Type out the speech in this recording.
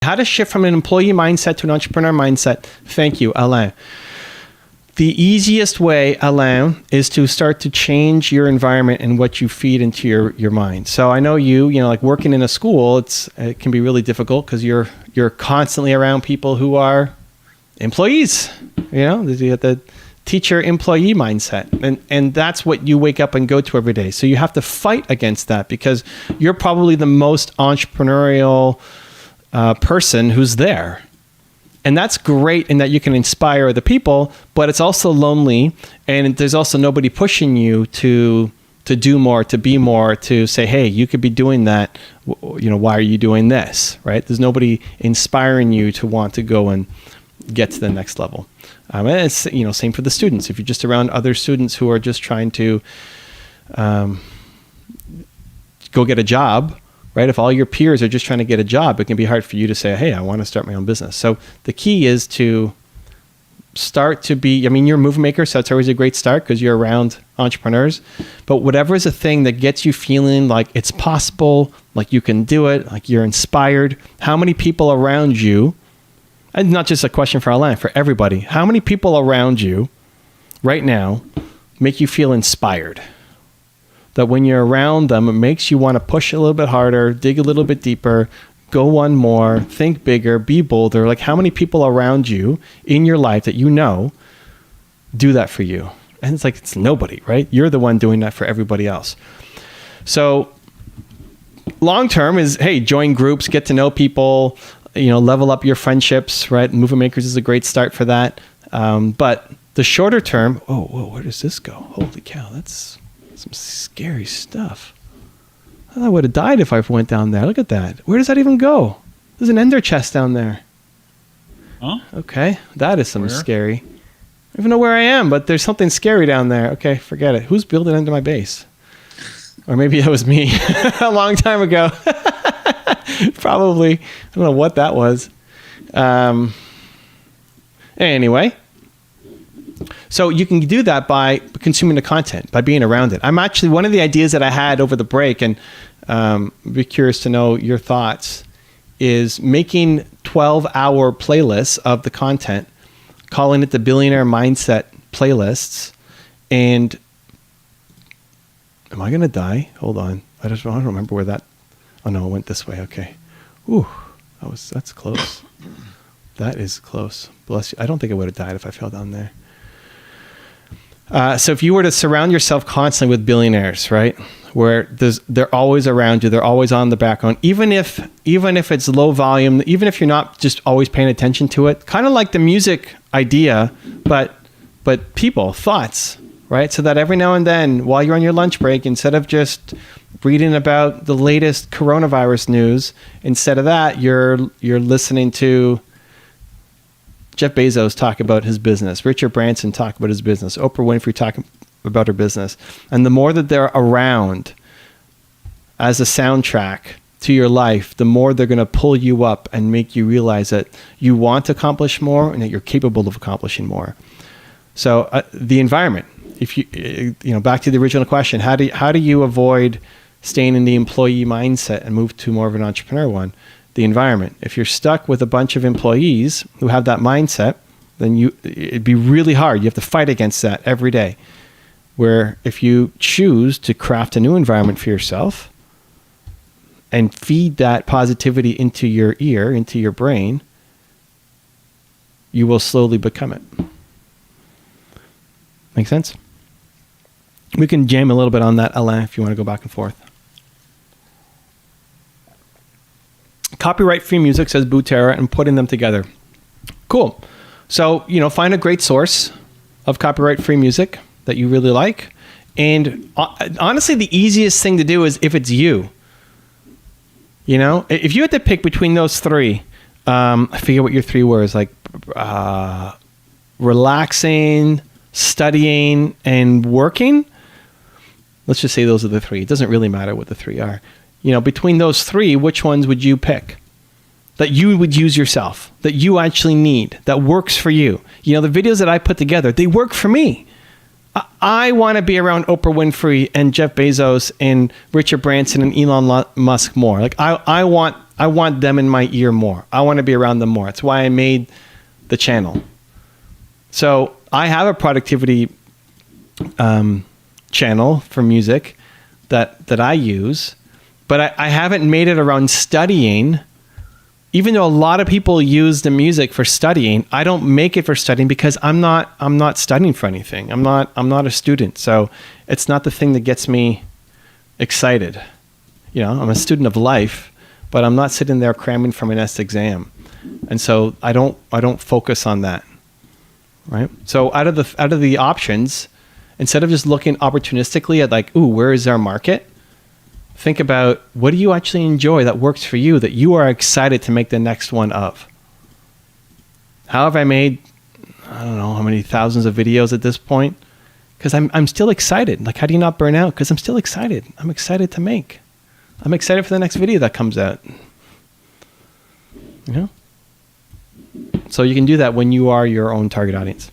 How to shift from an employee mindset to an entrepreneur mindset. Thank you, Alain. The easiest way, Alain, is to start to change your environment and what you feed into your mind. So I know like working in a school, it can be really difficult because you're constantly around people who are employees. You have the teacher-employee mindset, and that's what you wake up and go to every day. So you have to fight against that because you're probably the most entrepreneurial person who's there. And that's great in that you can inspire other people, but it's also lonely, and there's also nobody pushing you to do more, to be more, to say, hey, you could be doing that. Why are you doing this, right? There's nobody inspiring you to want to go and get to the next level. And it's, same for the students. If you're just around other students who are just trying to go get a job, right? If all your peers are just trying to get a job, it can be hard for you to say, hey, I want to start my own business. So the key is to start to be, you're a move maker, so it's always a great start because you're around entrepreneurs. But whatever is a thing that gets you feeling like it's possible, like you can do it, like you're inspired, how many people around you, and not just a question for Alain, for everybody, how many people around you right now make you feel inspired? That when you're around them, it makes you want to push a little bit harder, dig a little bit deeper, go one more, think bigger, be bolder. Like how many people around you in your life that do that for you? And it's nobody, right? You're the one doing that for everybody else. So long term is, hey, join groups, get to know people, level up your friendships, right? Movement Makers is a great start for that. But the shorter term, whoa, where does this go? Holy cow, that's some scary stuff. I would have died if I went down there. Look at that. Where does that even go? There's an ender chest down there. Huh? Okay, that is some scary. I don't even know where I am, but there's something scary down there. Okay, forget it. Who's building into my base? Or maybe that was me a long time ago. Probably. I don't know what that was. Anyway. So you can do that by consuming the content, by being around it. I'm actually, one of the ideas that I had over the break, and be curious to know your thoughts, is making 12-hour playlists of the content, calling it the Billionaire Mindset playlists. And am I going to die? Hold on. I don't remember where that, oh no, it went this way. Okay. Ooh, that's close. That is close. Bless you. I don't think I would have died if I fell down there. So if you were to surround yourself constantly with billionaires, right, where they're always around you, they're always on the background, even if it's low volume, even if you're not just always paying attention to it, kind of like the music idea, but people, thoughts, right? So that every now and then, while you're on your lunch break, instead of just reading about the latest coronavirus news, instead of that, you're listening to Jeff Bezos talk about his business, Richard Branson talk about his business, Oprah Winfrey talk about her business. And the more that they're around as a soundtrack to your life, the more they're going to pull you up and make you realize that you want to accomplish more and that you're capable of accomplishing more. So the environment, if you back to the original question, how do you avoid staying in the employee mindset and move to more of an entrepreneur one? The environment. If you're stuck with a bunch of employees who have that mindset, then it'd be really hard. You have to fight against that every day. Where if you choose to craft a new environment for yourself and feed that positivity into your ear, into your brain, you will slowly become it. Make sense? We can jam a little bit on that, Alain, if you want to go back and forth. Copyright-free music, says Butera, and putting them together. Cool. So, find a great source of copyright-free music that you really like. And honestly, the easiest thing to do is if it's you. If you had to pick between those three, I forget what your three words, like relaxing, studying, and working. Let's just say those are the three. It doesn't really matter what the three are. Between those three, which ones would you pick that you would use yourself, that you actually need, that works for you? The videos that I put together, they work for me. I want to be around Oprah Winfrey and Jeff Bezos and Richard Branson and Elon Musk more. Like I want I want them in my ear more. I want to be around them more. That's why I made the channel. So I have a productivity channel for music that I use, but I haven't made it around studying. Even though a lot of people use the music for studying, I don't make it for studying because I'm not studying for anything. I'm not a student. So it's not the thing that gets me excited. You know, I'm a student of life, but I'm not sitting there cramming for my next exam. And so I don't focus on that. Right? So out of the options, instead of just looking opportunistically at like, ooh, where is our market? Think about, what do you actually enjoy that works for you, that you are excited to make the next one of? How have I made, I don't know how many thousands of videos at this point? Because I'm still excited. Like, how do you not burn out? Because I'm still excited. I'm excited to make. I'm excited for the next video that comes out. You know? So you can do that when you are your own target audience.